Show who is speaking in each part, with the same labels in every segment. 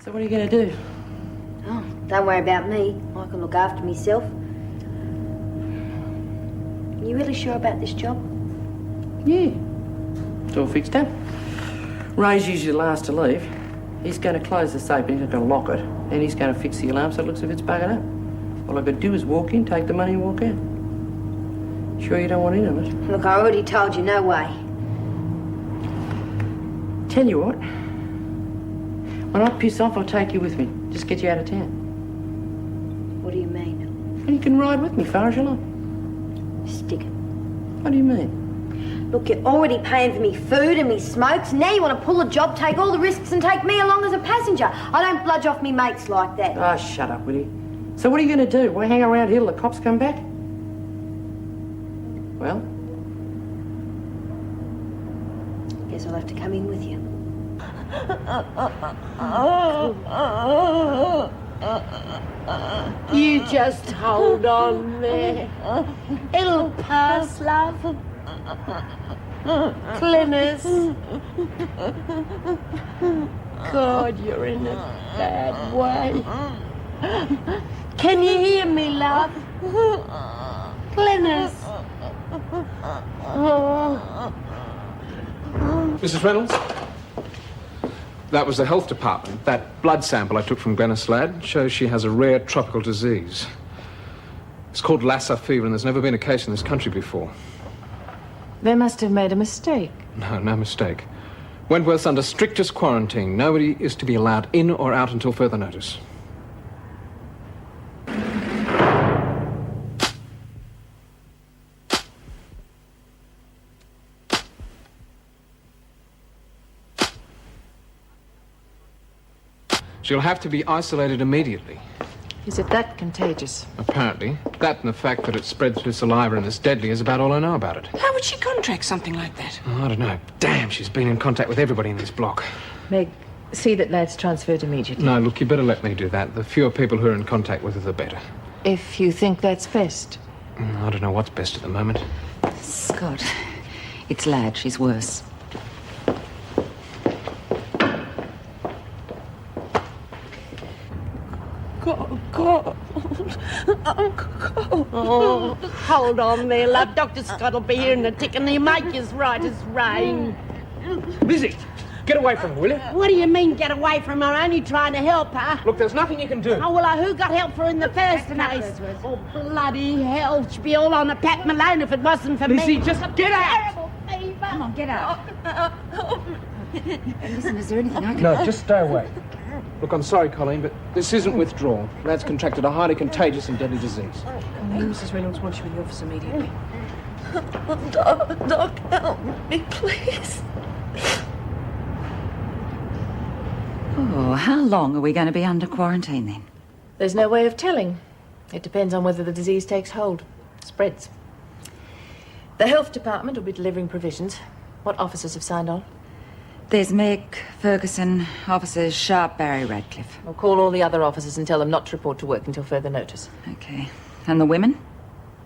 Speaker 1: So what are you going to do?
Speaker 2: Oh, don't worry about me. I can look after myself. You really sure about this job?
Speaker 1: Yeah. It's all fixed up. Ray's usually the last to leave. He's going to close the safe and he's going to lock it. And he's going to fix the alarm so it looks as if it's buggered up. All I've got to do is walk in, take the money and walk out. Sure you don't want in on it?
Speaker 2: Look, I already told you, no way.
Speaker 1: Tell you what. When I piss off, I'll take you with me. Just get you out of town.
Speaker 2: What do you mean?
Speaker 1: And you can ride with me far as you like.
Speaker 2: Stick it.
Speaker 1: What do you mean?
Speaker 2: Look, you're already paying for me food and me smokes. Now you want to pull a job, take all the risks and take me along as a passenger. I don't bludge off me mates like that.
Speaker 1: Oh, shut up, will you? So what are you going to do? Why hang around here till the cops come back? Well?
Speaker 2: Guess I'll have to come in with you.
Speaker 3: You just hold on there. It'll pass, love. Cleaners. God, you're in a bad way. Can you hear me, love? Cleaners. Oh.
Speaker 4: Mrs. Reynolds? That was the health department. That blood sample I took from Glenys Ladd shows she has a rare tropical disease. It's called Lassa fever, and there's never been a case in this country before.
Speaker 5: They must have made a mistake.
Speaker 4: No mistake. Wentworth's under strictest quarantine. Nobody is to be allowed in or out until further notice. She'll have to be isolated immediately.
Speaker 5: Is it that contagious?
Speaker 4: Apparently. That and the fact that it spread through saliva and is deadly is about all I know about it.
Speaker 6: How would she contract something like that?
Speaker 4: Oh, I don't know. Damn, she's been in contact with everybody in this block.
Speaker 5: Meg, see that Ladd's transferred immediately.
Speaker 4: No, look, you better let me do that. The fewer people who are in contact with her, the better.
Speaker 5: If you think that's best.
Speaker 4: I don't know what's best at the moment.
Speaker 6: Scott, it's Ladd. She's worse.
Speaker 3: God. I'm cold. Oh, hold on there, love. Dr. Scott will be here in a tick and he'll make you as right as rain.
Speaker 4: Lizzie, get away from her, will you?
Speaker 3: What do you mean, get away from her? Only trying to help her.
Speaker 4: Look, there's nothing you can do.
Speaker 3: Oh, well, who got help for her in the first place? Oh, bloody hell. She'd be all on a Pat Malone if it wasn't for
Speaker 4: Lizzie,
Speaker 3: me.
Speaker 4: just get out.
Speaker 3: Terrible fever.
Speaker 6: Come on, get out. Listen, is there anything I can...
Speaker 4: No, just stay away. Look, I'm sorry, Colleen, but this isn't withdrawal. Ladd's contracted a highly contagious and deadly disease.
Speaker 5: Mrs. Reynolds wants you in the office immediately.
Speaker 3: Doc, help me, please.
Speaker 6: Oh, how long are we going to be under quarantine then?
Speaker 5: There's no way of telling. It depends on whether the disease takes hold, spreads. The health department will be delivering provisions. What officers have signed on?
Speaker 6: There's Meg, Ferguson, officers Sharp, Barry, Radcliffe.
Speaker 5: We'll call all the other officers and tell them not to report to work until further notice.
Speaker 6: Okay. And the women?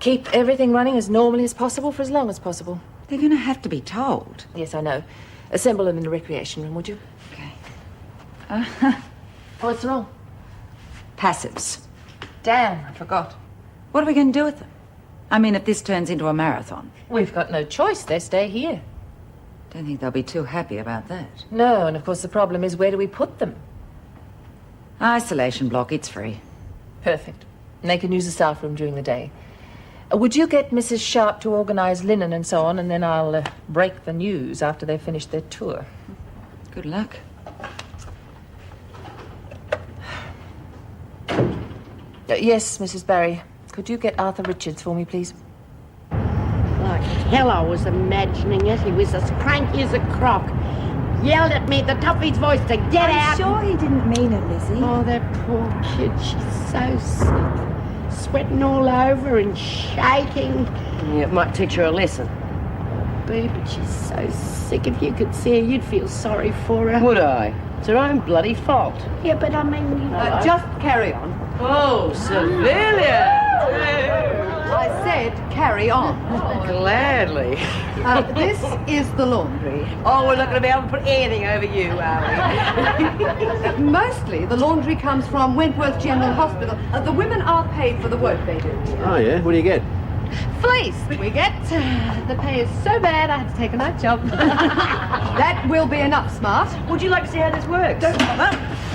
Speaker 5: Keep everything running as normally as possible for as long as possible.
Speaker 6: They're going to have to be told.
Speaker 5: Yes, I know. Assemble them in the recreation room, would you?
Speaker 6: Okay.
Speaker 5: What's wrong?
Speaker 6: Passives.
Speaker 5: Damn, I forgot.
Speaker 6: What are we going to do with them? I mean, if this turns into a marathon.
Speaker 5: We've got no choice. They stay here.
Speaker 6: Don't think they'll be too happy about that.
Speaker 5: No, and of course the problem is where do we put them?
Speaker 6: Isolation block, it's free.
Speaker 5: Perfect. And they can use the staff room during the day. Would you get Mrs. Sharp to organise linen and so on, and then I'll break the news after they've finished their tour.
Speaker 6: Good luck.
Speaker 5: Yes, Mrs. Barry. Could you get Arthur Richards for me, please?
Speaker 3: Like hell I was imagining it. He was as cranky as a croc. Yelled at me at the top of his voice to get out.
Speaker 2: I'm sure he didn't mean it, Lizzie.
Speaker 3: Oh, that poor kid. She's so sick. Sweating all over and shaking.
Speaker 1: Yeah, it might teach her a lesson.
Speaker 3: Boo, but she's so sick. If you could see her, you'd feel sorry for her.
Speaker 1: Would I? It's her own bloody fault.
Speaker 3: Yeah, but I mean, you know.
Speaker 1: Just carry on. Oh, civilian!
Speaker 7: I said carry on.
Speaker 1: Gladly.
Speaker 7: This is the laundry.
Speaker 3: Oh, we're not going to be able to put anything over you, are we?
Speaker 7: Mostly the laundry comes from Wentworth General Hospital. The women are paid for the work they do.
Speaker 8: Oh, yeah? What do you get?
Speaker 7: Fleece we get. The pay is so bad I had to take a night job. That will be enough, Smart.
Speaker 3: Would you like to see how this works?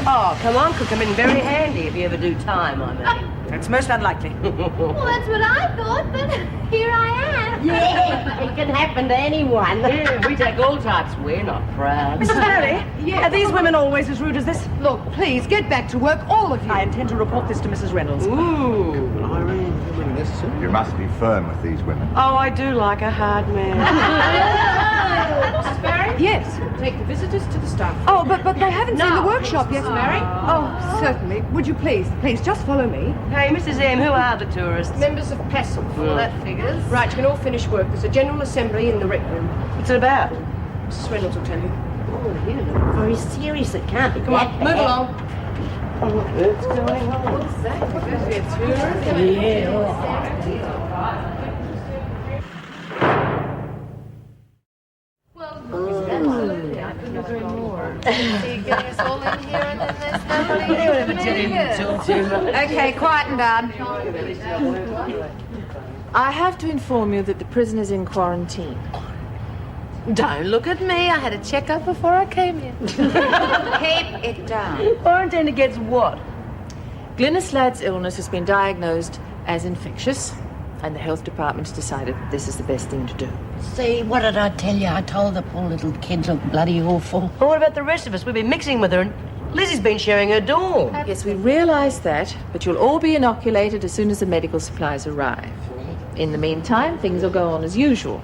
Speaker 3: Oh, come on, could come in very handy if you ever do time, I mean.
Speaker 9: It's most unlikely.
Speaker 2: Well, that's what I thought, but here I am.
Speaker 3: Yeah, it can happen to anyone. Yeah, we take all types. We're not proud.
Speaker 9: Mrs. Barry, are these women always as rude as this?
Speaker 7: Look, please, get back to work, all of you.
Speaker 9: I intend to report this to Mrs. Reynolds.
Speaker 3: Ooh.
Speaker 10: You must be firm with these women.
Speaker 3: Oh, I do like a hard man.
Speaker 5: Mrs. Barry?
Speaker 7: Yes.
Speaker 5: Take the visitors to the staff.
Speaker 7: Oh, but they haven't seen
Speaker 5: No.
Speaker 7: the workshop yet.
Speaker 5: Mary?
Speaker 7: Oh, certainly. Would you please, just follow me?
Speaker 3: Hey, Mrs. M, who are the tourists?
Speaker 5: Members of PESL, all that figures. Right, you can all finish work. There's a general assembly in the rec room.
Speaker 3: What's it about?
Speaker 5: Mrs. Reynolds will tell you.
Speaker 3: Oh, you look very serious. It can't be.
Speaker 5: Come on, move along.
Speaker 3: What's going on?
Speaker 5: What's that? Supposed to be a tour?
Speaker 2: Getting us all in here and then there's nobody.
Speaker 6: Okay, quiet and down.
Speaker 5: I have to inform you that the prisoner's in quarantine.
Speaker 2: Don't look at me. I had a checkup before I came here.
Speaker 6: Keep it down.
Speaker 3: Quarantine against what?
Speaker 5: Glynis Ladd's illness has been diagnosed as infectious, and the health department's decided that this is the best thing to do.
Speaker 3: See, what did I tell you? I told the poor little kids look bloody awful. Well, what about the rest of us? We've been mixing with her, and Lizzie's been sharing her dorm.
Speaker 5: Yes, we realise that, but you'll all be inoculated as soon as the medical supplies arrive. In the meantime, things will go on as usual.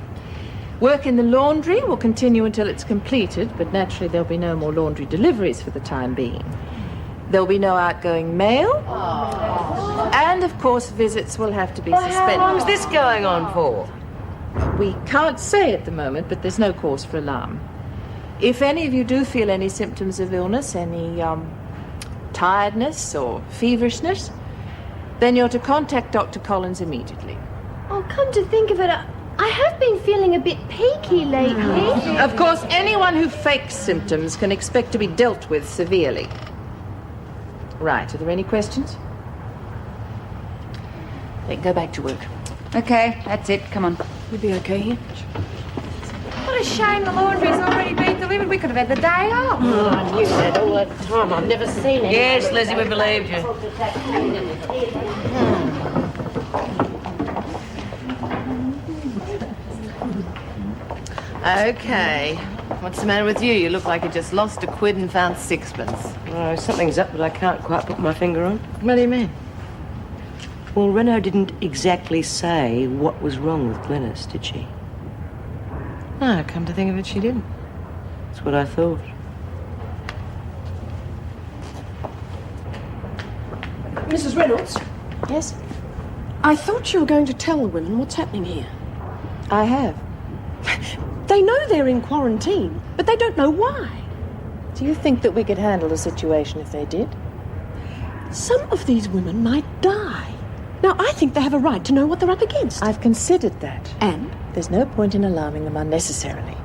Speaker 5: Work in the laundry will continue until it's completed, but naturally there'll be no more laundry deliveries for the time being. There'll be no outgoing mail. And, of course, visits will have to be suspended.
Speaker 3: How long's this going on for?
Speaker 5: We can't say at the moment, but there's no cause for alarm. If any of you do feel any symptoms of illness, any tiredness or feverishness, then you're to contact Dr. Collins immediately.
Speaker 2: Oh, come to think of it, I have been feeling a bit peaky lately.
Speaker 5: Of course, anyone who fakes symptoms can expect to be dealt with severely. Right, are there any questions? Then go back to work.
Speaker 6: Okay, that's it. Come on.
Speaker 5: You'll be okay here?
Speaker 2: What a shame the laundry's already been delivered. We could have had the day off.
Speaker 3: Oh, I knew that all that time. I've never seen it. Yes, Lizzie, we believed you.
Speaker 1: Okay. What's the matter with you? You look like you just lost a quid and found sixpence.
Speaker 3: Oh, something's up that I can't quite put my finger on.
Speaker 1: What do you mean?
Speaker 3: Well, Renaud didn't exactly say what was wrong with Glynis, did she?
Speaker 1: No, come to think of it, she didn't.
Speaker 3: That's what I thought.
Speaker 9: Mrs. Reynolds,
Speaker 5: Yes,
Speaker 9: I thought you were going to tell the women what's happening here.
Speaker 5: I have.
Speaker 9: They know they're in quarantine, but they don't know why.
Speaker 5: Do you think that we could handle the situation if they did?
Speaker 9: Some of these women might die. Now, I think they have a right to know what they're up against.
Speaker 5: I've considered that.
Speaker 9: And?
Speaker 5: There's no point in alarming them unnecessarily.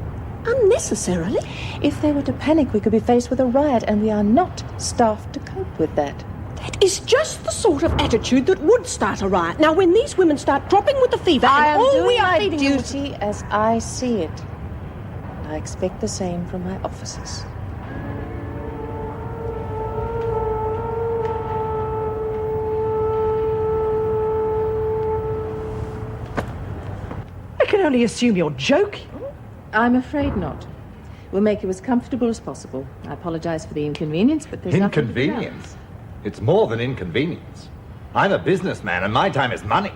Speaker 9: Unnecessarily?
Speaker 5: If they were to panic, we could be faced with a riot, and we are not staffed to cope with that.
Speaker 9: That is just the sort of attitude that would start a riot. Now, when these women start dropping with the fever,
Speaker 5: I
Speaker 9: and
Speaker 5: am
Speaker 9: all
Speaker 5: doing
Speaker 9: we are
Speaker 5: my
Speaker 9: feeding them
Speaker 5: duty as I see it. I expect the same from my officers.
Speaker 9: I can only assume you're joking.
Speaker 5: I'm afraid not. We'll make you as comfortable as possible. I apologize for the inconvenience, but there's nothing to be done.
Speaker 10: Inconvenience? It's more than inconvenience. I'm a businessman and my time is money.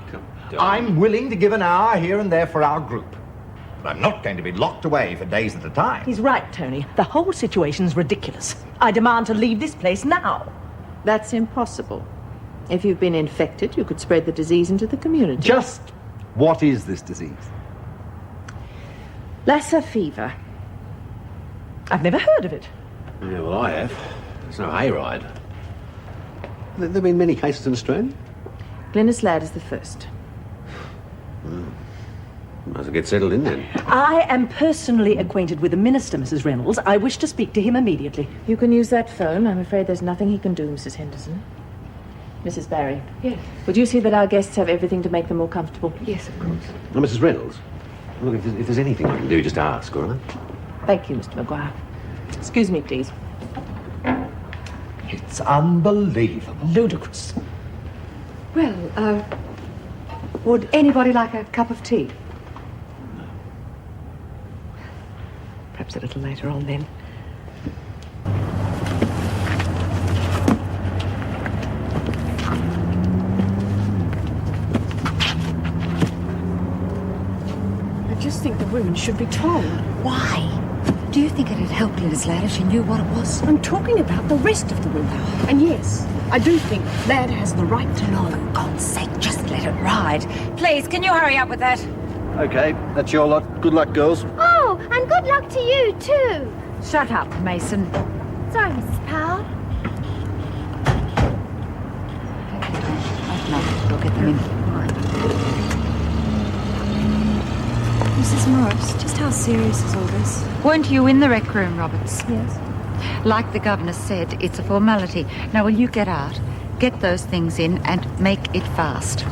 Speaker 10: I'm willing to give an hour here and there for our group. But I'm not going to be locked away for days at a time.
Speaker 9: He's right, Tony. The whole situation's ridiculous. I demand to leave this place now.
Speaker 5: That's impossible. If you've been infected, you could spread the disease into the community.
Speaker 10: Just what is this disease?
Speaker 5: Lassa fever.
Speaker 9: I've never heard of it.
Speaker 8: Yeah, well, I have. It's no hayride. There have been many cases in Australia?
Speaker 5: Glynis Ladd is the first.
Speaker 8: Might as well get settled in then.
Speaker 9: I am personally acquainted with the minister, Mrs. Reynolds. I wish to speak to him immediately.
Speaker 5: You can use that phone. I'm afraid there's nothing he can do, Mrs. Henderson. Mrs. Barry.
Speaker 7: Yes.
Speaker 5: Would you see that our guests have everything to make them more comfortable?
Speaker 7: Yes, of course.
Speaker 8: Now, Mrs. Reynolds, look, if there's anything I can do, just ask, all right?
Speaker 5: Thank you, Mr. Maguire. Excuse me, please.
Speaker 10: It's unbelievable.
Speaker 9: Ludicrous.
Speaker 7: Well, would anybody like a cup of tea? Perhaps a little later on, then.
Speaker 9: I just think the women should be told.
Speaker 6: Why? Do you think it'd help Glenys Ladd if she knew what it was?
Speaker 9: I'm talking about the rest of the women. And yes, I do think Ladd has the right to know.
Speaker 6: For God's sake, just let it ride. Please, can you hurry up with that?
Speaker 8: Okay, that's your lot. Good luck, girls.
Speaker 2: Oh, and good luck to you, too.
Speaker 6: Shut up, Mason.
Speaker 2: Sorry, Mrs. Powell.
Speaker 6: No, we'll get them in. Mrs. Morris, just how serious is all this? Weren't you in the rec room, Roberts?
Speaker 2: Yes.
Speaker 6: Like the governor said, it's a formality. Now, will you get out, get those things in, and make it fast?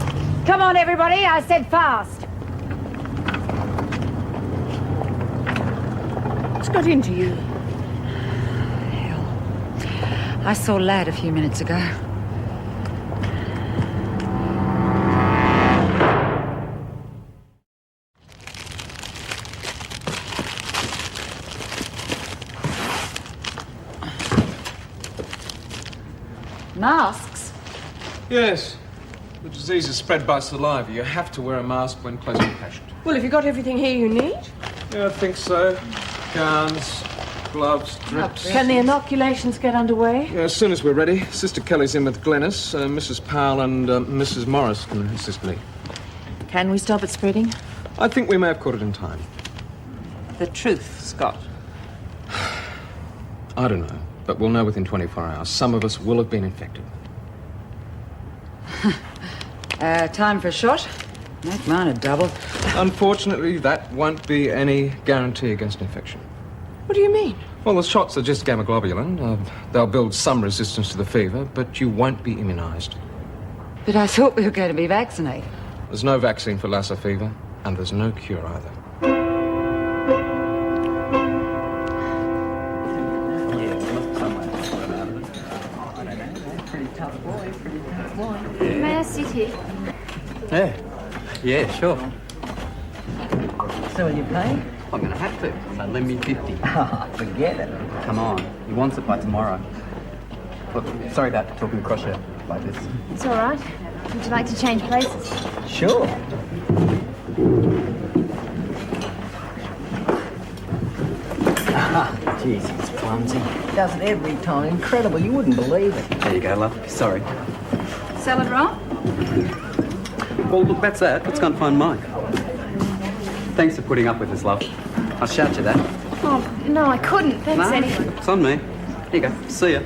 Speaker 2: Come on, everybody. I said fast.
Speaker 9: What's got into you?
Speaker 6: Hell. I saw Ladd a few minutes ago. Masks?
Speaker 4: Yes. The disease is spread by saliva. You have to wear a mask when close to a patient.
Speaker 9: Well, have you got everything here you need?
Speaker 4: Yeah, I think so. Gowns, gloves, drips.
Speaker 5: Can the inoculations get underway?
Speaker 4: Yeah, as soon as we're ready. Sister Kelly's in with Glenys. Mrs. Powell and Mrs. Morris can assist me.
Speaker 5: Can we stop it spreading?
Speaker 4: I think we may have caught it in time.
Speaker 5: The truth, Scott.
Speaker 4: I don't know, but we'll know within 24 hours. Some of us will have been infected.
Speaker 6: Time for a shot? Make mine a double.
Speaker 4: Unfortunately, that won't be any guarantee against infection.
Speaker 9: What do you mean?
Speaker 4: Well, the shots are just gamma globulin. They'll build some resistance to the fever, but you won't be immunised.
Speaker 6: But I thought we were going to be vaccinated.
Speaker 4: There's no vaccine for Lassa fever, and there's no cure either.
Speaker 2: May I sit here?
Speaker 11: Yeah, sure.
Speaker 7: So will you pay?
Speaker 11: I'm going to have to. So lend me 50.
Speaker 7: Forget it.
Speaker 11: Come on. He wants it by tomorrow. Look, sorry about talking across you like this.
Speaker 2: It's all right. Would you like to change places?
Speaker 7: Sure. Jeez, it's clumsy. Does it every time. Incredible. You wouldn't believe it.
Speaker 11: There you go, love. Sorry.
Speaker 6: Salad roll?
Speaker 11: Well, look, that's that. Let's go and find Mike. Thanks for putting up with us, love. I'll shout you that.
Speaker 2: Oh, no, I couldn't. Thanks,
Speaker 11: No,
Speaker 2: anyway.
Speaker 11: it's on me. Here you go. See ya.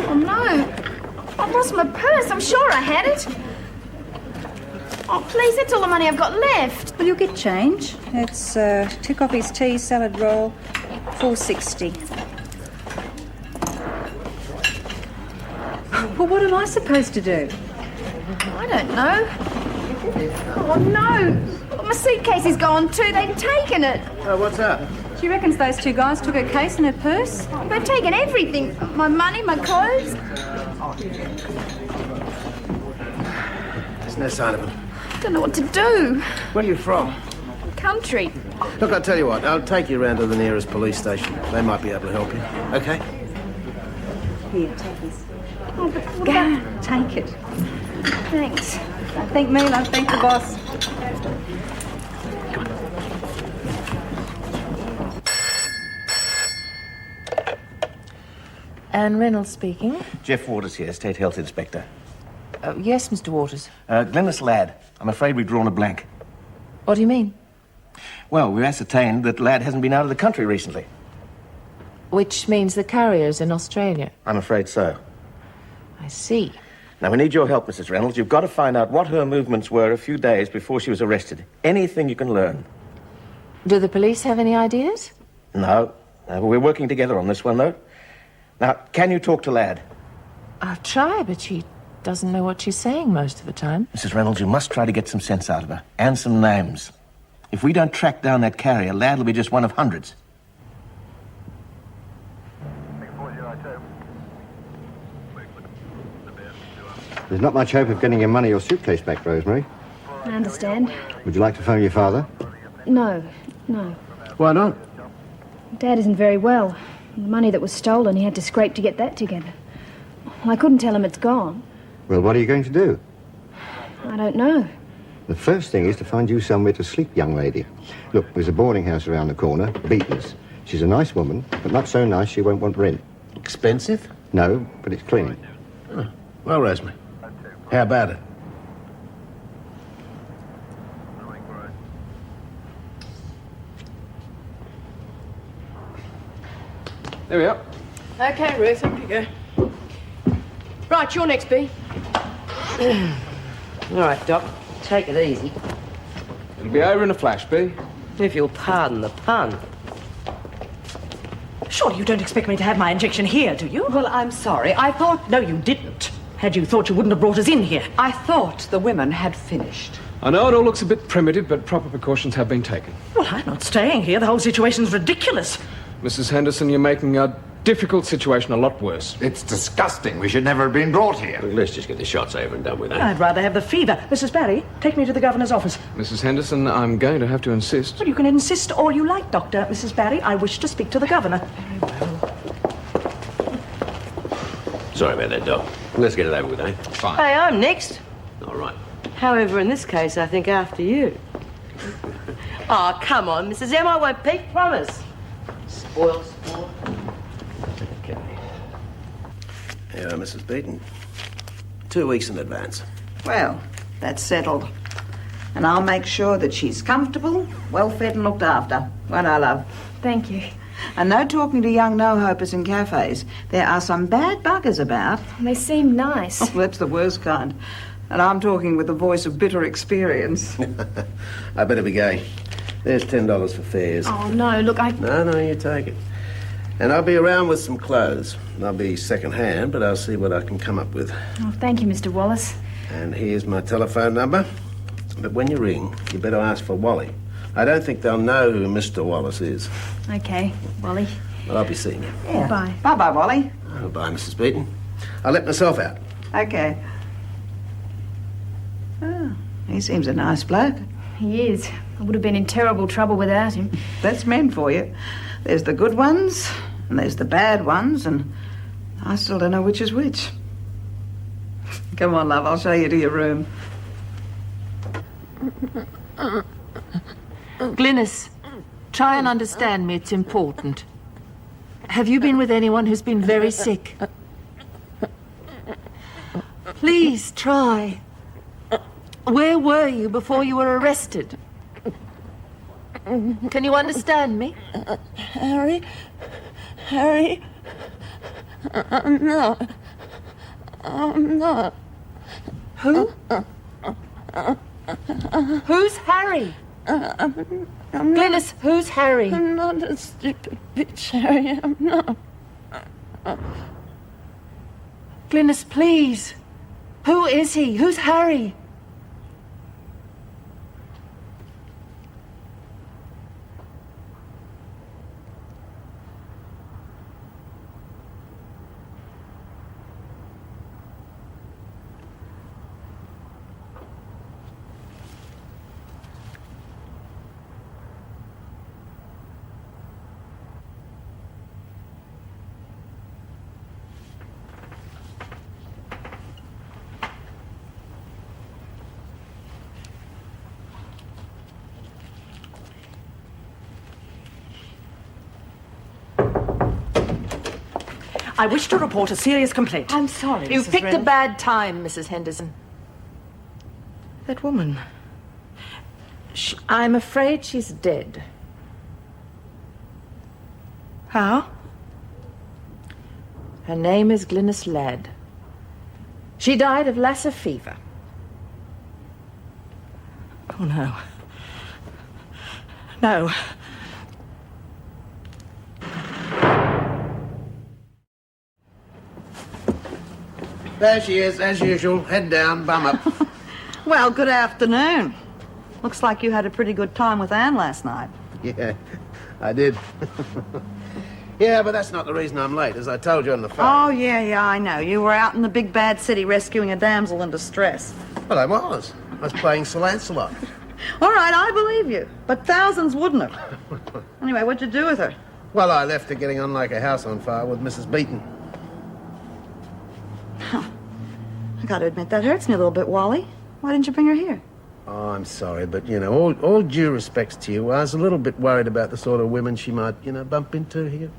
Speaker 2: Oh, no. I lost my purse. I'm sure I had it. Oh, please, that's all the money I've got left.
Speaker 6: Well, you'll get change. It's two coffees, tea, salad roll, $4.60. Well, what am I supposed to do?
Speaker 2: I don't know. Oh, no. My suitcase is gone too. They've taken it.
Speaker 8: What's that?
Speaker 6: She reckons those two guys took her case and her purse.
Speaker 2: They've taken everything. My money, my clothes.
Speaker 8: There's no sign of him.
Speaker 2: I don't know what to do.
Speaker 8: Where are you from?
Speaker 2: Country.
Speaker 8: Look, I'll tell you what. I'll take you round to the nearest police station. They might be able to help you. Okay?
Speaker 6: Here, take this.
Speaker 2: Oh, but what
Speaker 6: Go,
Speaker 2: about...
Speaker 6: take it.
Speaker 2: Thanks.
Speaker 6: Don't thank me, love. Thank the boss.
Speaker 5: Anne Reynolds speaking.
Speaker 8: Jeff Waters here, State Health Inspector.
Speaker 5: Yes, Mr. Waters.
Speaker 8: Glenys Ladd. I'm afraid we've drawn a blank.
Speaker 5: What do you mean?
Speaker 8: Well, we've ascertained that Ladd hasn't been out of the country recently.
Speaker 5: Which means the carrier's in Australia.
Speaker 8: I'm afraid so.
Speaker 5: I see.
Speaker 12: Now, we need your help, Mrs. Reynolds. You've got to find out what her movements were a few days before she was arrested. Anything you can learn.
Speaker 5: Do the police have any ideas?
Speaker 12: No. We're working together on this one, though. Now, can you talk to Ladd?
Speaker 5: I'll try, but she doesn't know what she's saying most of the time.
Speaker 12: Mrs. Reynolds, you must try to get some sense out of her. And some names. If we don't track down that carrier, Ladd will be just one of hundreds.
Speaker 13: There's not much hope of getting your money or suitcase back, Rosemary.
Speaker 14: I understand.
Speaker 13: Would you like to phone your father?
Speaker 14: No.
Speaker 8: Why not?
Speaker 14: Dad isn't very well. The money that was stolen, he had to scrape to get that together. Well, I couldn't tell him it's gone.
Speaker 13: Well, what are you going to do?
Speaker 14: I don't know.
Speaker 13: The first thing is to find you somewhere to sleep, young lady. Look, there's a boarding house around the corner, Beaton's. She's a nice woman, but not so nice she won't want rent.
Speaker 8: Expensive?
Speaker 13: No, but it's clean.
Speaker 8: Oh. Well, Rosemary, how about it?
Speaker 4: There we are.
Speaker 7: Okay, Ruth, up you go. Right, you're next, B.
Speaker 3: All right, Doc. Take it easy.
Speaker 4: It'll be over in a flash, B.
Speaker 3: If you'll pardon the pun.
Speaker 15: Surely you don't expect me to have my injection here, do you?
Speaker 3: Well, I'm sorry. I thought...
Speaker 15: No, you didn't. Had you thought, you wouldn't have brought us in here.
Speaker 3: I thought the women had finished.
Speaker 4: I know it all looks a bit primitive, but proper precautions have been taken.
Speaker 15: Well, I'm not staying here. The whole situation's ridiculous.
Speaker 4: Mrs. Henderson, you're making a difficult situation a lot worse.
Speaker 10: It's disgusting. We should never have been brought here.
Speaker 16: Well, let's just get the shots over and done with,
Speaker 15: I'd rather have the fever. Mrs. Barry, take me to the governor's office.
Speaker 4: Mrs. Henderson, I'm going to have to insist.
Speaker 15: Well, you can insist all you like, Doctor. Mrs. Barry, I wish to speak to the governor.
Speaker 16: Sorry about that, Doc. Let's get it over with, eh?
Speaker 4: Fine.
Speaker 3: Hey, I'm next.
Speaker 16: All right.
Speaker 3: However, in this case, I think after you. Oh, come on, Mrs. M. I won't peek, promise. Spoil sport.
Speaker 8: Okay. Here, Mrs. Beaton. 2 weeks in advance.
Speaker 17: Well, that's settled. And I'll make sure that she's comfortable, well-fed and looked after. Won't I, love?
Speaker 14: Thank you.
Speaker 17: And no talking to young no-hopers in cafes. There are some bad buggers about.
Speaker 14: They seem nice.
Speaker 17: Oh, that's the worst kind. And I'm talking with the voice of bitter experience.
Speaker 8: I better be going. There's $10 for fares.
Speaker 14: Oh, no, look,
Speaker 8: No, you take it. And I'll be around with some clothes. They'll be second-hand, but I'll see what I can come up with.
Speaker 14: Oh, thank you, Mr. Wallace.
Speaker 8: And here's my telephone number. But when you ring, you better ask for Wally. I don't think they'll know who Mr. Wallace is.
Speaker 14: Okay, Wally.
Speaker 8: Well, I'll be seeing you.
Speaker 17: Yeah.
Speaker 14: Bye.
Speaker 17: Bye-bye, Wally.
Speaker 8: Oh, bye, Mrs. Beaton. I'll let myself out.
Speaker 17: Okay. Oh, he seems a nice bloke.
Speaker 14: He is. I would have been in terrible trouble without him.
Speaker 17: That's men for you. There's the good ones, and there's the bad ones, and I still don't know which is which. Come on, love, I'll show you to your room.
Speaker 5: Glynis, try and understand me. It's important. Have you been with anyone who's been very sick? Please, try. Where were you before you were arrested? Can you understand me?
Speaker 3: Harry? I'm not.
Speaker 5: Who? Who's Harry? Glynis, who's Harry?
Speaker 3: I'm not a stupid bitch, Harry. I'm not.
Speaker 5: Glynis, please. Who is he? Who's Harry?
Speaker 15: I wish to report a serious complaint.
Speaker 5: I'm sorry, You've
Speaker 15: Mrs.
Speaker 5: picked
Speaker 15: Reynolds.
Speaker 5: a bad time, Mrs. Henderson.
Speaker 3: That woman.
Speaker 5: I'm afraid she's dead.
Speaker 3: How?
Speaker 5: Her name is Glynis Ladd. She died of Lassa fever.
Speaker 17: Oh, no. No.
Speaker 8: There she is, as usual. Head down, bum up.
Speaker 17: Well, good afternoon. Looks like you had a pretty good time with Anne last night.
Speaker 8: Yeah, I did. Yeah, but that's not the reason I'm late, as I told you on the phone.
Speaker 17: Oh, yeah, I know. You were out in the big bad city rescuing a damsel in distress.
Speaker 8: Well, I was. I was playing Sir Lancelot.
Speaker 17: All right, I believe you. But thousands wouldn't have. Anyway, what'd you do with her?
Speaker 8: Well, I left her getting on like a house on fire with Mrs. Beaton.
Speaker 17: I gotta admit, that hurts me a little bit, Wally. Why didn't you bring her here?
Speaker 8: Oh, I'm sorry, but, you know, all due respects to you, I was a little bit worried about the sort of women she might, you know, bump into here.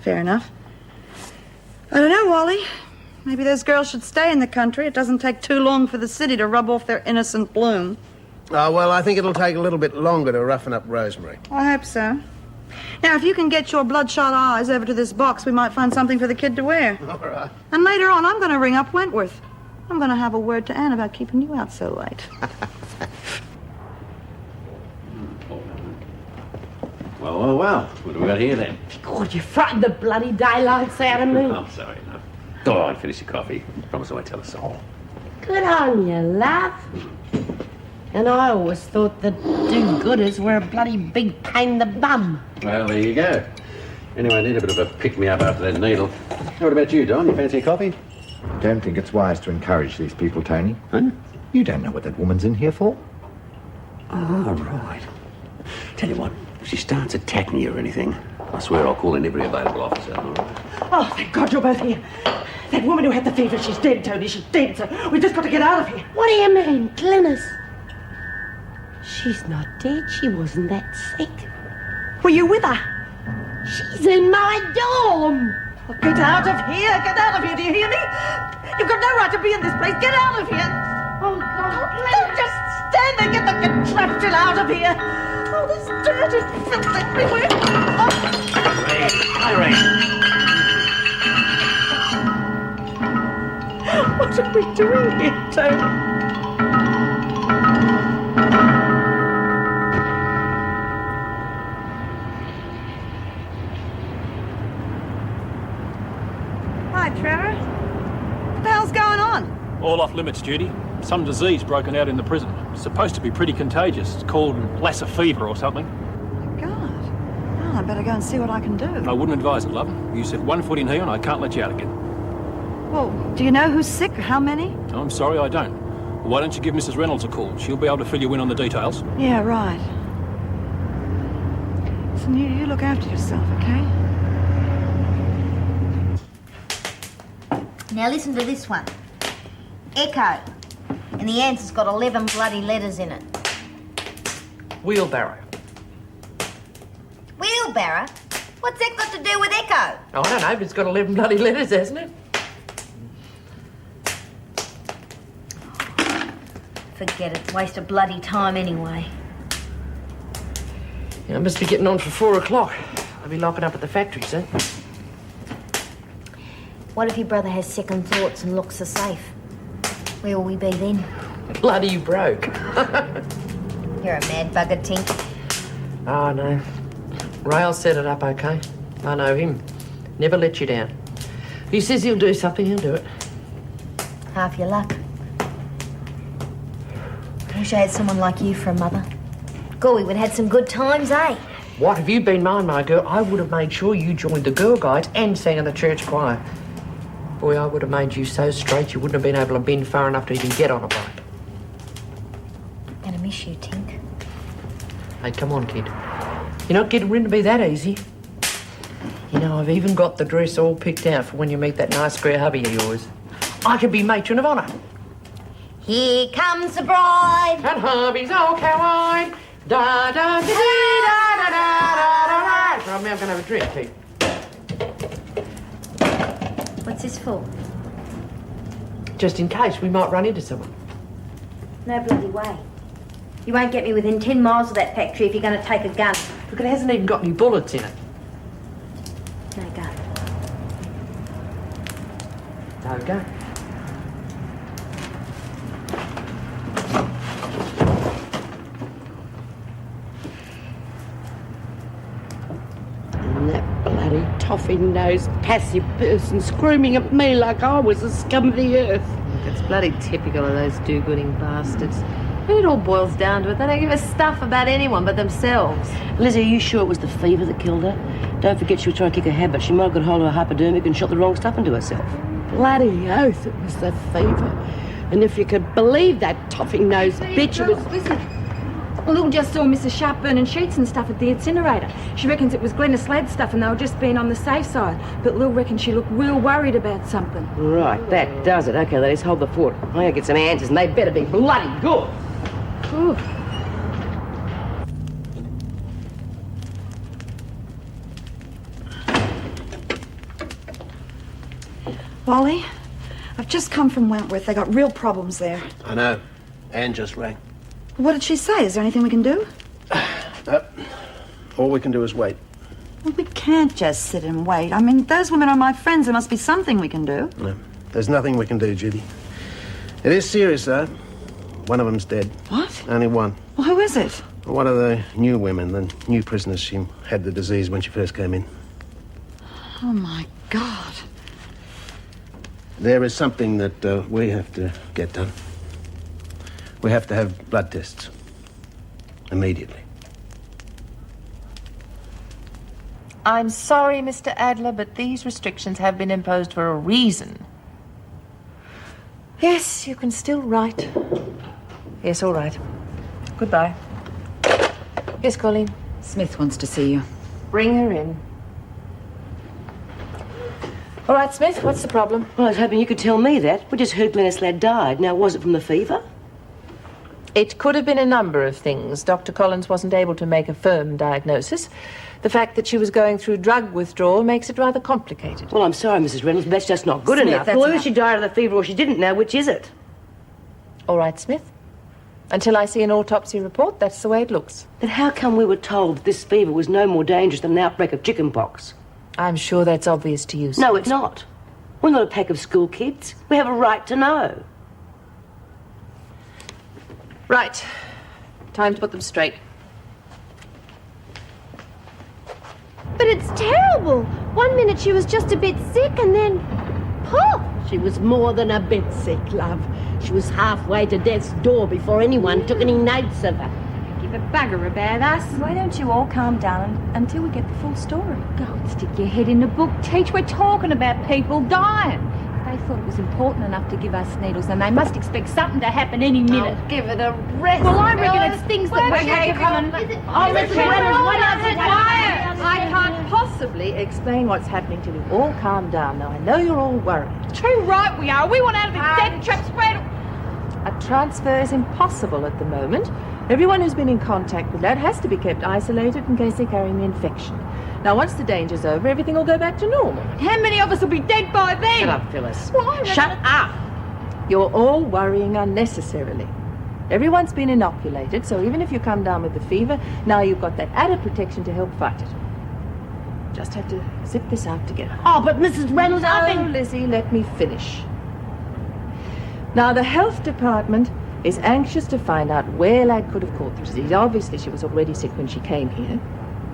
Speaker 17: Fair enough. I don't know, Wally. Maybe those girls should stay in the country. It doesn't take too long for the city to rub off their innocent bloom.
Speaker 8: Oh, well, I think it'll take a little bit longer to roughen up Rosemary.
Speaker 17: I hope so. Now, if you can get your bloodshot eyes over to this box, we might find something for the kid to wear.
Speaker 8: All right.
Speaker 17: And later on, I'm going to ring up Wentworth. I'm going to have a word to Anne about keeping you out so late.
Speaker 16: Well. What do we got here then?
Speaker 3: God, you frightened the bloody daylights out of me.
Speaker 16: I'm sorry, no. Go on, finish your coffee. Promise I won't tell a soul.
Speaker 3: Good on you, love. And I always thought that do-gooders were a bloody big pain in the bum.
Speaker 16: Well, there you go. Anyway, I need a bit of a pick-me-up after that needle. What about you, Don? You fancy a coffee?
Speaker 10: Don't think it's wise to encourage these people, Tony.
Speaker 16: Huh?
Speaker 10: You don't know what that woman's in here for.
Speaker 16: Oh, right. Tell you what, if she starts attacking you or anything, I swear I'll call in every available officer, all right?
Speaker 3: Oh, thank God you're both here. That woman who had the fever, she's dead, Tony. She's dead, so we've just got to get out of here. What do you mean, Glynis? She's not dead. She wasn't that sick.
Speaker 17: Were you with her?
Speaker 3: She's in my dorm.
Speaker 17: Well, get out of here! Get out of here! Do you hear me? You've got no right to be in this place. Get out of here!
Speaker 3: Oh, God.
Speaker 17: Don't just stand there. Get the contraption out of here. Oh, there's dirt and filth everywhere. What are we doing here, Tony? Hi, Trevor. What the hell's going on?
Speaker 18: All off limits, Judy. Some disease broken out in the prison. It's supposed to be pretty contagious. It's called Lassa fever or something.
Speaker 17: God. Well, I better go and see what I can do.
Speaker 18: I wouldn't advise it, love. You set one foot in here and I can't let you out again.
Speaker 17: Well, do you know who's sick or how many?
Speaker 18: I'm sorry, I don't. Why don't you give Mrs. Reynolds a call? She'll be able to fill you in on the details.
Speaker 17: Yeah, right. Listen, you look after yourself, okay?
Speaker 2: Now listen to this one. Echo. And the answer's got 11 bloody letters in it.
Speaker 1: Wheelbarrow.
Speaker 2: Wheelbarrow? What's that got to do with Echo?
Speaker 1: Oh, I don't know, but it's got 11 bloody letters, hasn't it?
Speaker 2: Forget it. Waste of bloody time anyway.
Speaker 1: Yeah, I must be getting on for 4 o'clock. I'll be locking up at the factory soon.
Speaker 2: What if your brother has second thoughts and looks the safe? Where will we be then?
Speaker 1: Bloody broke.
Speaker 2: You're a mad bugger, Tink.
Speaker 1: Oh, no. Rail set it up okay. I know him. Never let you down. If he says he'll do something, he'll do it.
Speaker 2: Half your luck. I wish I had someone like you for a mother. God, we would have had some good times, eh?
Speaker 1: What, if you'd been mine, my girl, I would have made sure you joined the Girl Guides and sang in the church choir. Boy, I would have made you so straight you wouldn't have been able to bend far enough to even get on a bike.
Speaker 2: Gonna miss you, Tink.
Speaker 1: Hey, come on, kid. You're not getting rid of me that easy. You know, I've even got the dress all picked out for when you meet that nice square hubby of yours. I could be matron of honour.
Speaker 2: Here comes the bride.
Speaker 1: And hubby's all cowhide. Da da da da da da da da. Right, now I'm gonna have a drink, Pete.
Speaker 2: What's this for?
Speaker 1: Just in case we might run into someone.
Speaker 2: No bloody way. You won't get me within 10 miles of that factory if you're going to take a gun.
Speaker 1: Look, it hasn't even got any bullets in it.
Speaker 2: No go.
Speaker 1: Okay.
Speaker 3: And that bloody toffee-nosed, passive person screaming at me like I was the scum of the earth.
Speaker 5: It's bloody typical of those do-gooding bastards. When it all boils down to it, they don't give a stuff about anyone but themselves.
Speaker 19: Lizzie, are you sure it was the fever that killed her? Don't forget she was trying to kick her habit. She might have got hold of her hypodermic and shot the wrong stuff into herself.
Speaker 3: Bloody oath it was the fever. And if you could believe that toffee-nosed bitch, it was...
Speaker 14: Listen. Lil just saw Mrs. Sharp burning sheets and stuff at the incinerator. She reckons it was Glennis Ladd's stuff and they were just being on the safe side. But Lil reckons she looked real worried about something.
Speaker 19: Right, that does it. Okay, ladies, hold the fort. I'm going to get some answers and they better be bloody good.
Speaker 14: Ooh.
Speaker 17: Wally, I've just come from Wentworth. They got real problems there.
Speaker 8: I know. Anne just rang.
Speaker 17: What did she say? Is there anything we can do?
Speaker 8: All we can do is wait.
Speaker 17: Well, we can't just sit and wait. I mean, those women are my friends. There must be something we can do.
Speaker 8: No, there's nothing we can do, Judy. It is serious, though. One of them's dead.
Speaker 17: What?
Speaker 8: Only one.
Speaker 17: Well, who is it?
Speaker 8: One of the new women, the new prisoners. She had the disease when she first came in.
Speaker 17: Oh, my God.
Speaker 8: There is something that we have to get done. We have to have blood tests. Immediately.
Speaker 5: I'm sorry, Mr. Adler, but these restrictions have been imposed for a reason. Yes, you can still write. Yes, all right. Goodbye. Yes, Colleen?
Speaker 17: Smith wants to see you.
Speaker 5: Bring her in. All right, Smith, what's the problem?
Speaker 19: Well, I was hoping you could tell me that. We just heard Glennis Ladd died. Now, was it from the fever?
Speaker 5: It could have been a number of things. Dr. Collins wasn't able to make a firm diagnosis. The fact that she was going through drug withdrawal makes it rather complicated.
Speaker 19: Well, I'm sorry, Mrs. Reynolds, but that's just not good
Speaker 5: Smith,
Speaker 19: enough.
Speaker 5: that's
Speaker 19: Well, either
Speaker 5: enough.
Speaker 19: she died of the fever or she didn't. Now, which is it?
Speaker 5: All right, Smith. Until I see an autopsy report, that's the way it looks.
Speaker 19: But how come we were told that this fever was no more dangerous than an outbreak of chickenpox?
Speaker 5: I'm sure that's obvious to you, Smith.
Speaker 19: No, it's not. We're not a pack of school kids. We have a right to know.
Speaker 5: Right. Time to put them straight.
Speaker 2: But it's terrible. 1 minute she was just a bit sick and then... poof!
Speaker 3: She was more than a bit sick, love. She was halfway to death's door before anyone took any notice of her.
Speaker 14: Give a bugger about us.
Speaker 20: Why don't you all calm down until we get the full story?
Speaker 14: Go and stick your head in the book, Teach. We're talking about people dying. They thought it was important enough to give us needles, and they must expect something to happen any minute.
Speaker 2: Oh, give it a rest.
Speaker 14: Well, I reckon it's things that we
Speaker 2: Okay,
Speaker 14: can...
Speaker 2: Mrs. Reynolds, what else is quiet?
Speaker 5: I can't possibly explain what's happening till you all calm down. Now, I know you're all worried.
Speaker 14: Too right we are. We want out of this dead trap spread.
Speaker 5: A transfer is impossible at the moment. Everyone who's been in contact with Ladd has to be kept isolated in case they're carrying the infection. Now, once the danger's over, everything will go back to normal.
Speaker 14: How many of us will be dead by then?
Speaker 5: Shut up, Phyllis.
Speaker 14: Well, I reckon
Speaker 5: Shut up! You're all worrying unnecessarily. Everyone's been inoculated, so even if you come down with the fever, now you've got that added protection to help fight it. Just have to zip this out together.
Speaker 3: Oh, but Mrs. Reynolds, I
Speaker 5: No,
Speaker 3: think...
Speaker 5: Lizzie, let me finish. Now, the health department is anxious to find out where Ladd could have caught the disease. Obviously, she was already sick when she came here.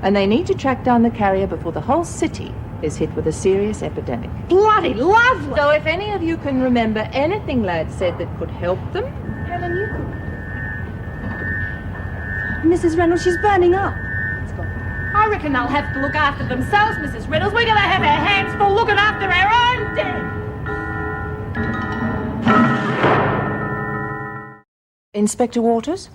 Speaker 5: And they need to track down the carrier before the whole city is hit with a serious epidemic.
Speaker 3: Bloody lovely!
Speaker 5: So if any of you can remember anything Ladd said that could help them, Helen, you could.
Speaker 20: Mrs. Reynolds, she's burning up.
Speaker 14: I reckon they'll have to look after themselves, Mrs. Reynolds. We're going to have our hands full looking after our own dead.
Speaker 5: Inspector Waters?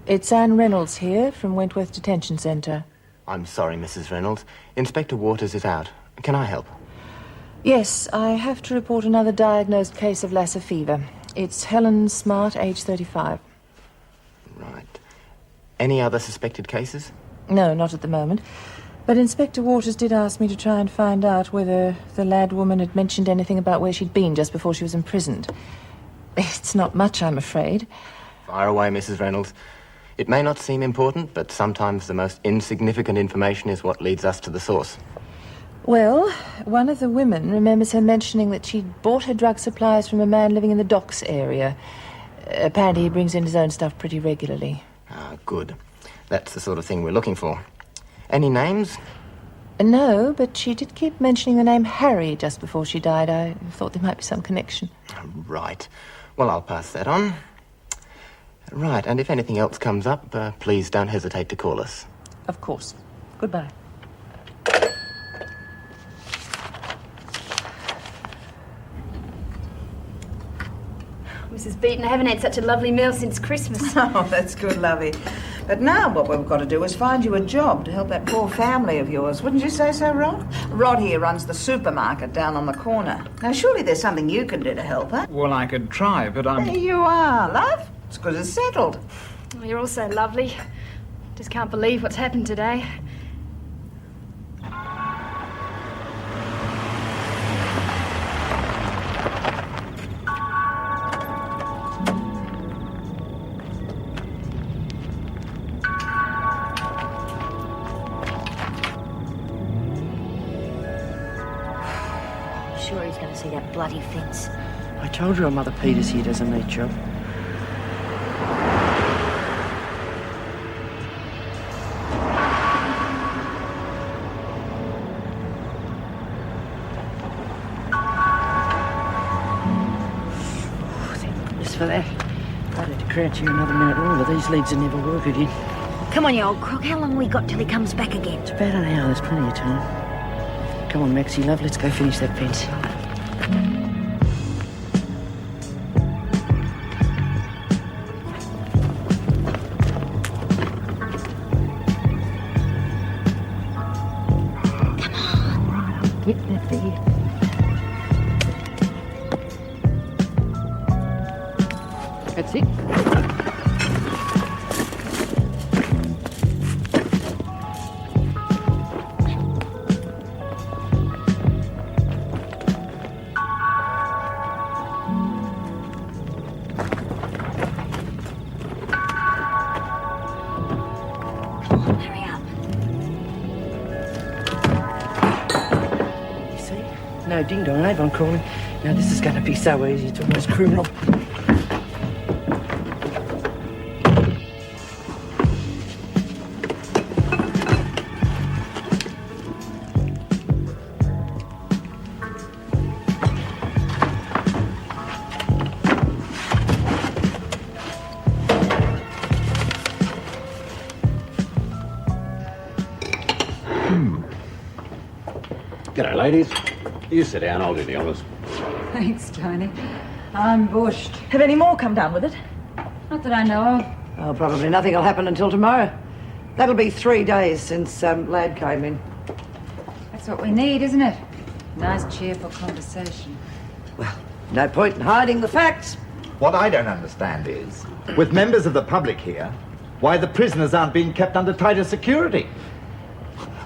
Speaker 5: It's Anne Reynolds here from Wentworth Detention Centre.
Speaker 21: I'm sorry, Mrs. Reynolds. Inspector Waters is out. Can I help?
Speaker 5: Yes, I have to report another diagnosed case of Lassa fever. It's Helen Smart, age 35.
Speaker 21: Right. Any other suspected cases?
Speaker 5: No, not at the moment. But Inspector Waters did ask me to try and find out whether the lad woman had mentioned anything about where she'd been just before she was imprisoned. It's not much, I'm afraid.
Speaker 21: Fire away, Mrs. Reynolds. It may not seem important, but sometimes the most insignificant information is what leads us to the source.
Speaker 5: Well, one of the women remembers her mentioning that she'd bought her drug supplies from a man living in the docks area. Apparently he brings in his own stuff pretty regularly.
Speaker 21: Ah, good. That's the sort of thing we're looking for. Any names?
Speaker 5: No, but she did keep mentioning the name Harry just before she died. I thought there might be some connection.
Speaker 21: Right. Well, I'll pass that on. Right, and if anything else comes up, please don't hesitate to call us.
Speaker 5: Of course. Goodbye.
Speaker 20: Mrs. Beaton, I haven't had such a lovely meal since Christmas.
Speaker 17: Oh, that's good, lovey. But now what we've got to do is find you a job to help that poor family of yours. Wouldn't you say so, Rod? Rod here runs the supermarket down on the corner. Now, surely there's something you can do to help her.
Speaker 4: Well, I could try, but I'm...
Speaker 17: There you are, love. It's good as settled.
Speaker 20: Oh, you're all so lovely. Just can't believe what's happened today.
Speaker 2: Sure he's going to see that bloody fence.
Speaker 1: I told you our Mother Peters here does a neat job. Thank goodness for that. I'd have to crouch here another minute longer. These legs would never work again.
Speaker 2: Come on, you old crook. How long we got till he comes back again?
Speaker 1: It's about an hour. There's plenty of time. Come on, Maxie, love. Let's go finish that fence. Get that there. That's it. No ding dong, Avon calling. Now this is going to be so easy, it's almost criminal.
Speaker 16: G'day, ladies. You sit down, I'll do the honours.
Speaker 15: Thanks, Tony. I'm bushed. Have any more come down with it?
Speaker 20: Not that I know of.
Speaker 3: Oh, probably nothing will happen until tomorrow. That'll be 3 days since Lad came in.
Speaker 20: That's what we need, isn't it? Nice, cheerful conversation.
Speaker 3: No point in hiding the facts.
Speaker 10: What I don't understand is, with members of the public here, why the prisoners aren't being kept under tighter security.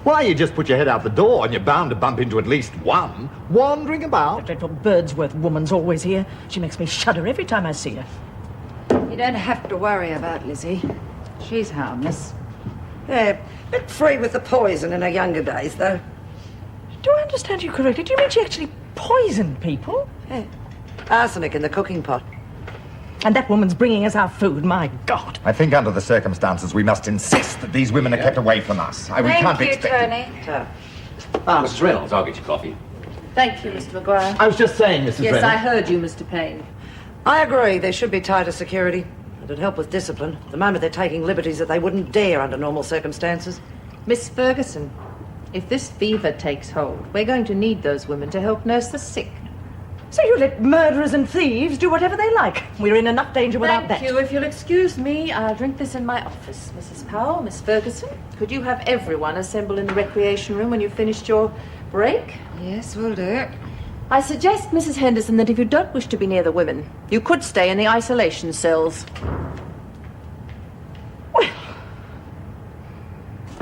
Speaker 10: Why, you just put your head out the door and you're bound to bump into at least one wandering about.
Speaker 15: The dreadful Birdsworth woman's always here. She makes me shudder every time I see her.
Speaker 17: You don't have to worry about Lizzie. She's harmless.
Speaker 3: Yeah, a bit free with the poison in her younger days, though.
Speaker 15: Do I understand you correctly? Do you mean she actually poisoned people?
Speaker 3: Yeah. Arsenic in the cooking pot.
Speaker 15: And that woman's bringing us our food, my God.
Speaker 10: I think under the circumstances we must insist that these women are kept away from us. We can't be expected.
Speaker 16: Mrs. Reynolds, I'll get you coffee.
Speaker 5: Thank you, Mr. Maguire.
Speaker 10: I was just saying, Mrs.
Speaker 5: Yes,
Speaker 10: Reynolds.
Speaker 5: I heard you, Mr. Payne.
Speaker 3: I agree, there should be tighter security. It'd help with discipline. At the moment they're taking liberties that they wouldn't dare under normal circumstances.
Speaker 5: Miss Ferguson, if this fever takes hold, we're going to need those women to help nurse the sick.
Speaker 15: So you let murderers and thieves do whatever they like. We're in enough danger without that.
Speaker 5: Thank you. If you'll excuse me, I'll drink this in my office. Mrs. Powell, Miss Ferguson, could you have everyone assemble in the recreation room when you've finished your break?
Speaker 20: Yes, we'll do it.
Speaker 5: I suggest, Mrs. Henderson, that if you don't wish to be near the women, you could stay in the isolation cells.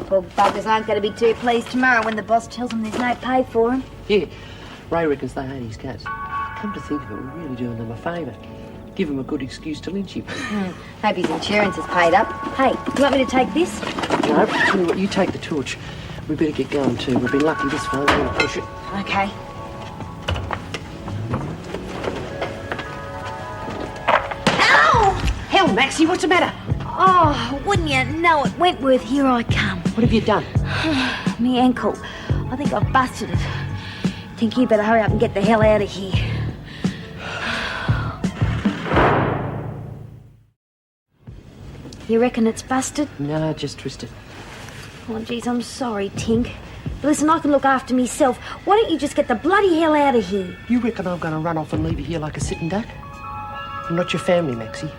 Speaker 2: Poor buggers aren't going to be too pleased tomorrow when the boss tells them there's no pay for them.
Speaker 1: Yeah, Ray reckons they hate his guts. Come to think of it, we're really doing them a favour. Give him a good excuse to lynch him.
Speaker 2: Hope his insurance is paid up. Hey, you want me to take this?
Speaker 1: No, tell you what, you take the torch. We better get going too. We've been lucky this far. We're going to push it.
Speaker 2: Okay. Ow!
Speaker 1: Hell, Maxie, what's the matter?
Speaker 2: Oh, wouldn't you know it, Wentworth, here I come.
Speaker 1: What have you done?
Speaker 2: Me ankle. I think I've busted it. Think you better hurry up and get the hell out of here. You reckon it's busted?
Speaker 1: No, just twisted.
Speaker 2: Oh, geez, I'm sorry, Tink. But listen, I can look after myself. Why don't you just get the bloody hell out of here?
Speaker 1: You reckon I'm going to run off and leave you here like a sitting duck? I'm not your family, Maxie.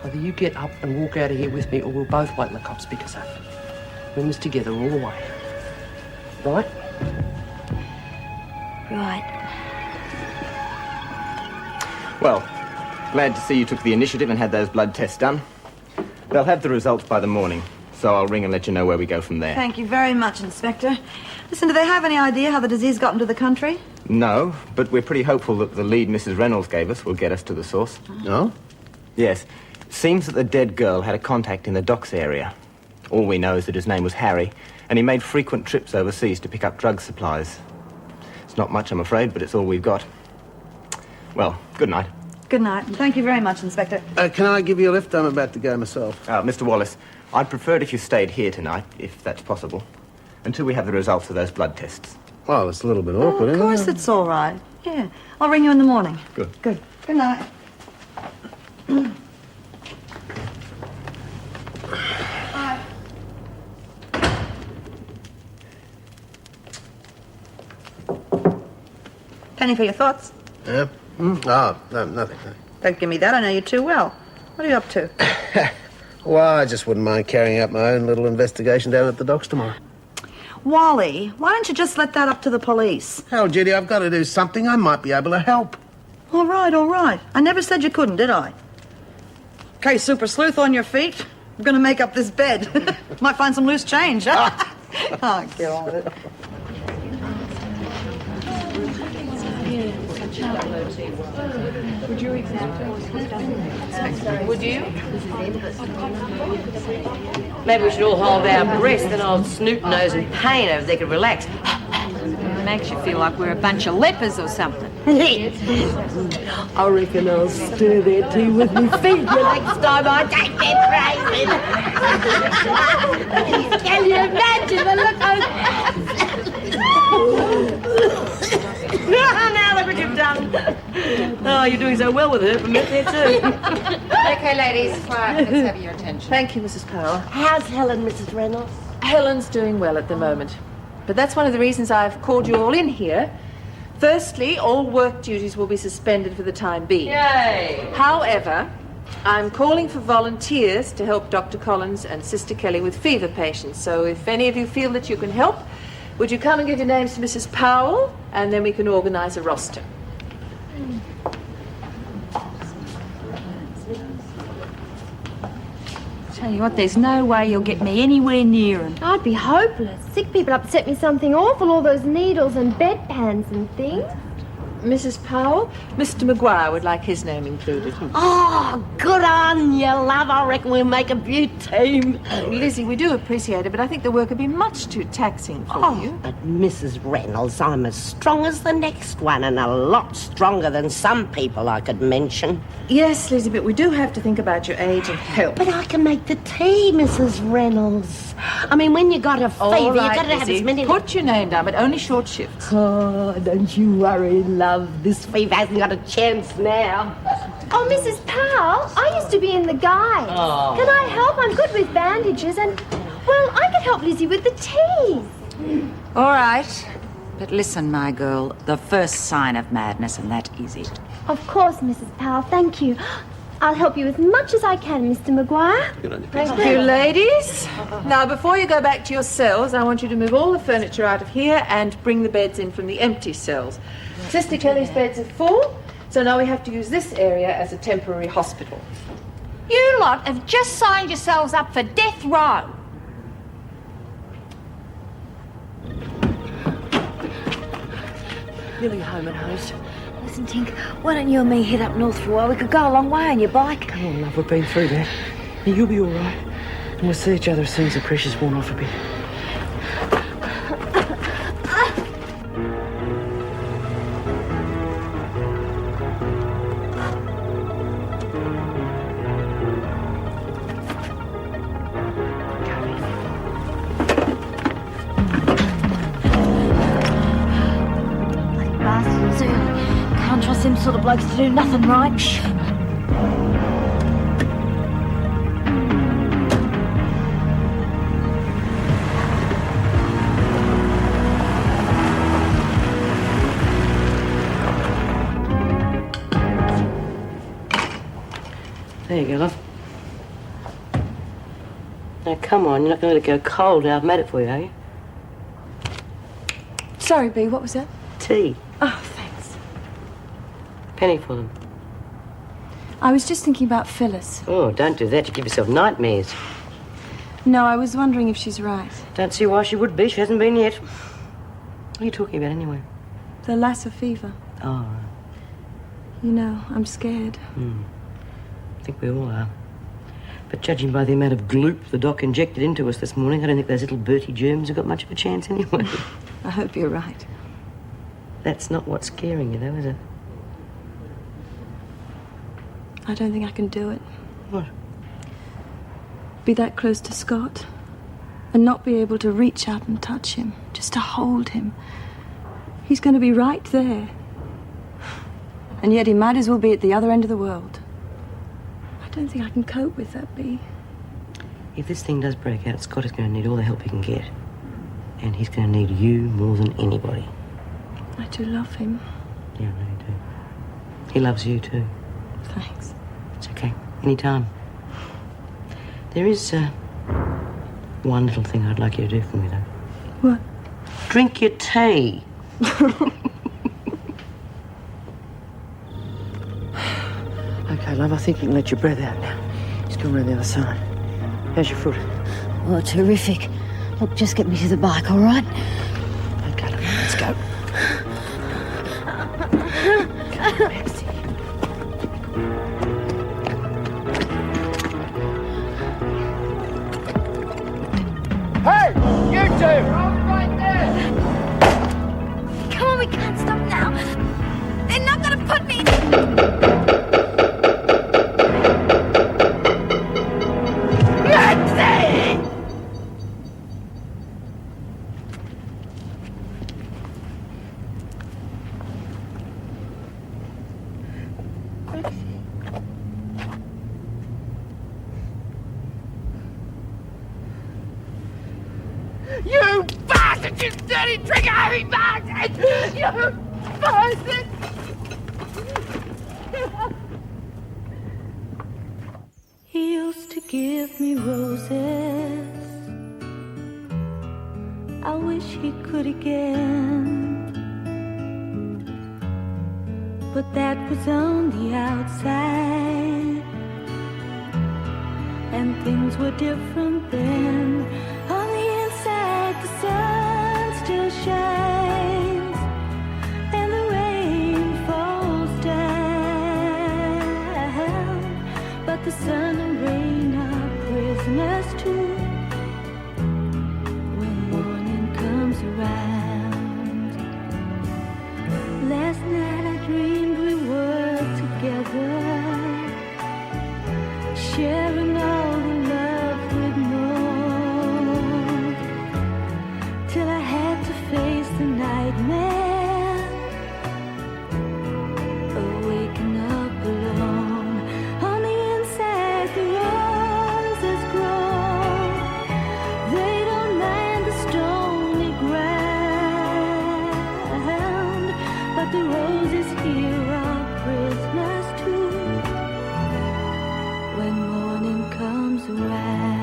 Speaker 1: Either you get up and walk out of here with me, or we'll both wait till the cops pick us up. We're in this together all the way. Right?
Speaker 2: Right.
Speaker 21: Well, glad to see you took the initiative and had those blood tests done. They'll have the results by the morning, so I'll ring and let you know where we go from there.
Speaker 17: Thank you very much, Inspector. Listen, do they have any idea how the disease got into the country?
Speaker 21: No, but we're pretty hopeful that the lead Mrs. Reynolds gave us will get us to the source.
Speaker 8: No?
Speaker 21: Yes. Seems that the dead girl had a contact in the docks area. All we know is that his name was Harry, and he made frequent trips overseas to pick up drug supplies. It's not much, I'm afraid, but it's all we've got. Well, good night.
Speaker 17: Good night. Thank you very much, Inspector.
Speaker 8: Can I give you a lift? I'm about to go myself.
Speaker 21: Mr. Wallace, I'd prefer it if you stayed here tonight, if that's possible, until we have the results of those blood tests.
Speaker 8: Well, it's a little bit awkward,
Speaker 17: Of
Speaker 8: isn't
Speaker 17: course
Speaker 8: it?
Speaker 17: it's all right. Yeah. I'll ring you in the morning.
Speaker 21: Good.
Speaker 17: Good. Good night. Penny for your thoughts.
Speaker 8: Yeah? Oh, no, nothing.
Speaker 17: Don't give me that. I know you too well. What are you up to?
Speaker 8: Well, I just wouldn't mind carrying out my own little investigation down at the docks tomorrow.
Speaker 17: Wally, why don't you just let that up to the police?
Speaker 8: Hell, Judy, I've got to do something. I might be able to help.
Speaker 17: All right, all right. I never said you couldn't, did I? Okay, super sleuth on your feet. I'm going to make up this bed. Might find some loose change, huh? Oh, get on with it.
Speaker 5: Would you accept? Would you?
Speaker 1: Maybe we should all hold our breath, then old snoot nose and pain over there could relax.
Speaker 20: It makes you feel like we're a bunch of lepers or something.
Speaker 1: I reckon I'll stir their tea with me feet the next time I take their craving. Can you imagine the look now look what you've done. Oh, you're doing so well with her from there too.
Speaker 20: Okay, ladies, quiet. Let's have your attention.
Speaker 5: Thank you, Mrs. Powell.
Speaker 2: How's Helen, Mrs. Reynolds?
Speaker 5: Helen's doing well at the moment. But that's one of the reasons I've called you all in here. Firstly, all work duties will be suspended for the time being.
Speaker 1: Yay!
Speaker 5: However, I'm calling for volunteers to help Dr. Collins and Sister Kelly with fever patients. So if any of you feel that you can help, would you come and give your names to Mrs. Powell, and then we can organise a roster.
Speaker 14: Tell you what, there's no way you'll get me anywhere near him.
Speaker 2: I'd be hopeless. Sick people upset me something awful, all those needles and bedpans and things.
Speaker 5: Mrs. Powell, Mr. Maguire would like his name included.
Speaker 3: Oh, good on you, love. I reckon we'll make a beaut team.
Speaker 5: Lizzie, we do appreciate it, but I think the work would be much too taxing for you.
Speaker 3: But Mrs. Reynolds, I'm as strong as the next one and a lot stronger than some people I could mention.
Speaker 5: Yes, Lizzie, but we do have to think about your age and health.
Speaker 3: But I can make the tea, Mrs. Reynolds. I mean, when you got a fever,
Speaker 5: All
Speaker 3: you
Speaker 5: right,
Speaker 3: got to have
Speaker 5: Lizzie,
Speaker 3: as many...
Speaker 5: put your name down, but only short shifts.
Speaker 3: Oh, don't you worry, love. This fever hasn't got a chance now.
Speaker 2: Oh, Mrs. Powell, I used to be in the guides.
Speaker 3: Oh.
Speaker 2: Can I help? I'm good with bandages and, well, I could help Lizzie with the teas.
Speaker 20: All right. But listen, my girl, the first sign of madness, and that is it.
Speaker 2: Of course, Mrs. Powell, thank you. I'll help you as much as I can, Mr. Maguire.
Speaker 5: Thank you, ladies. Now, before you go back to your cells, I want you to move all the furniture out of here and bring the beds in from the empty cells. Sister Kelly's beds are full, so now we have to use this area as a temporary hospital.
Speaker 14: You lot have just signed yourselves up for death row.
Speaker 1: Nearly home and hosed.
Speaker 2: Listen, Tink, why don't you and me head up north for a while? We could go a long way on your bike.
Speaker 1: Come on, love, we've been through that. Now, you'll be all right. And we'll see each other as soon as the pressure's worn off a bit.
Speaker 2: Just them sort of blokes to do nothing right.
Speaker 19: There you go, love. Now, come on, you're not going to let it go cold. I've made it for you, are you?
Speaker 14: Sorry, Bea, what was that?
Speaker 19: Tea.
Speaker 14: Oh, thanks.
Speaker 19: Penny for them.
Speaker 14: I was just thinking about Phyllis.
Speaker 19: Oh, don't do that. You give yourself nightmares.
Speaker 14: No, I was wondering if she's right.
Speaker 19: Don't see why she would be. She hasn't been yet. What are you talking about, anyway?
Speaker 14: The Lassa fever.
Speaker 19: Oh, right.
Speaker 14: You know, I'm scared.
Speaker 19: I think we all are. But judging by the amount of gloop the doc injected into us this morning, I don't think those little Bertie germs have got much of a chance anyway.
Speaker 14: I hope you're right.
Speaker 19: That's not what's scaring you, though, is it?
Speaker 14: I don't think I can do it.
Speaker 19: What?
Speaker 14: Be that close to Scott and not be able to reach out and touch him, just to hold him. He's going to be right there. And yet he might as well be at the other end of the world. I don't think I can cope with that, Bea.
Speaker 19: If this thing does break out, Scott is going to need all the help he can get. And he's going to need you more than anybody.
Speaker 14: I do love him.
Speaker 19: Yeah, I know you do. He loves you, too.
Speaker 14: Thanks.
Speaker 19: It's okay. Anytime. There is, one little thing I'd like you to do for me, though.
Speaker 14: What?
Speaker 19: Drink your tea.
Speaker 1: Okay, love, I think you can let your breath out now. Just go around the other side. How's your foot?
Speaker 2: Oh, terrific. Look, just get me to the bike, all right?
Speaker 1: Okay, love, let's go.
Speaker 2: Hey, you two! Right there! Come on, we can't stop now. They're not gonna put me...
Speaker 3: You bastard! You dirty trigger-happy bastard! You bastard!
Speaker 9: He used to give me roses. I wish he could again. But that was on the outside, and things were different then. On the inside, the sun still shines, and the rain falls down. But the sun and rain are prisoners too. When morning comes around, last night I dreamed we were together, sharing all the love we'd known, till I had to face the nightmare of waking up alone. On the inside, the roses grow. They don't mind the stony ground, but the roses here are prisoners too. When morning comes around.